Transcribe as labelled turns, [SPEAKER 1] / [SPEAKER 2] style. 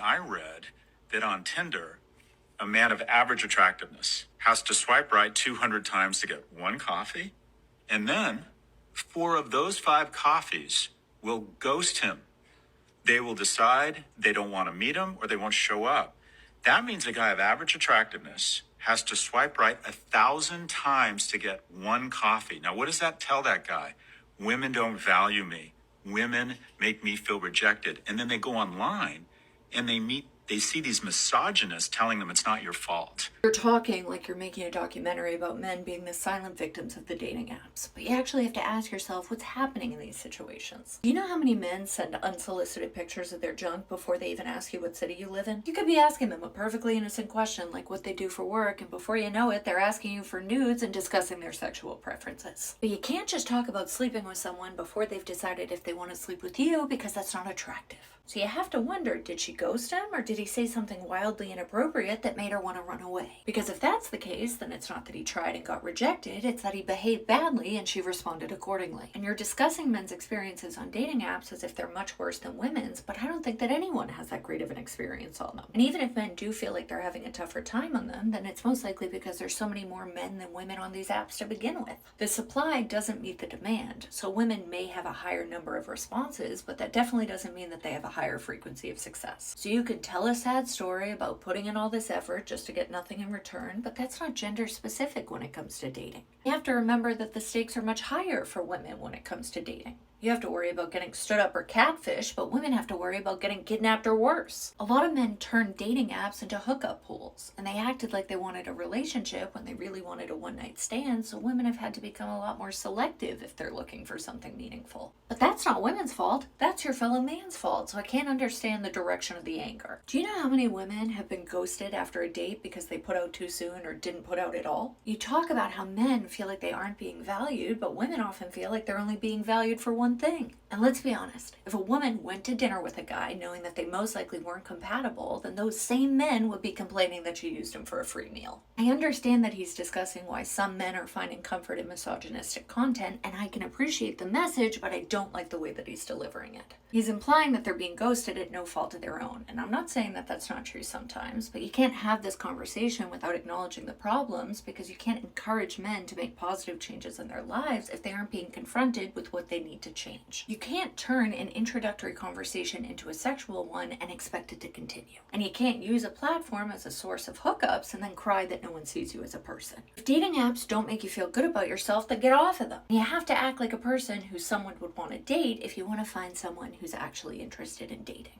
[SPEAKER 1] I read that on Tinder, a man of average attractiveness has to swipe right 200 times to get one coffee. And then four of those five coffees will ghost him. They will decide they don't want to meet him or they won't show up. That means a guy of average attractiveness has to swipe right 1,000 times to get one coffee. Now, what does that tell that guy? Women don't value me. Women make me feel rejected. And then they go online and they see these misogynists telling them it's not your fault.
[SPEAKER 2] You're talking like you're making a documentary about men being the silent victims of the dating apps, but you actually have to ask yourself what's happening in these situations. Do you know how many men send unsolicited pictures of their junk before they even ask you what city you live in? You could be asking them a perfectly innocent question like what they do for work, and before you know it, they're asking you for nudes and discussing their sexual preferences. But you can't just talk about sleeping with someone before they've decided if they want to sleep with you, because that's not attractive. So you have to wonder, did she ghost him or did he say something wildly inappropriate that made her want to run away? Because if that's the case, then it's not that he tried and got rejected, it's that he behaved badly and she responded accordingly. And you're discussing men's experiences on dating apps as if they're much worse than women's, but I don't think that anyone has that great of an experience on them. And even if men do feel like they're having a tougher time on them, then it's most likely because there's so many more men than women on these apps to begin with. The supply doesn't meet the demand, so women may have a higher number of responses, but that definitely doesn't mean that they have a higher frequency of success. So you could tell a sad story about putting in all this effort just to get nothing in return, but that's not gender specific when it comes to dating. You have to remember that the stakes are much higher for women when it comes to dating. You have to worry about getting stood up or catfish, but women have to worry about getting kidnapped or worse. A lot of men turn dating apps into hookup pools, and they acted like they wanted a relationship when they really wanted a one-night stand, so women have had to become a lot more selective if they're looking for something meaningful. But that's not women's fault, that's your fellow man's fault, so I can't understand the direction of the anger. Do you know how many women have been ghosted after a date because they put out too soon or didn't put out at all? You talk about how men feel like they aren't being valued, but women often feel like they're only being valued for one thing. And let's be honest, if a woman went to dinner with a guy knowing that they most likely weren't compatible, then those same men would be complaining that she used him for a free meal. I understand that he's discussing why some men are finding comfort in misogynistic content, and I can appreciate the message, but I don't like the way that he's delivering it. He's implying that they're being ghosted at no fault of their own, and I'm not saying that that's not true sometimes, but you can't have this conversation without acknowledging the problems, because you can't encourage men to make positive changes in their lives if they aren't being confronted with what they need to change. You can't turn an introductory conversation into a sexual one and expect it to continue. And you can't use a platform as a source of hookups and then cry that no one sees you as a person. If dating apps don't make you feel good about yourself, then get off of them. You have to act like a person who someone would want to date if you want to find someone who's actually interested in dating.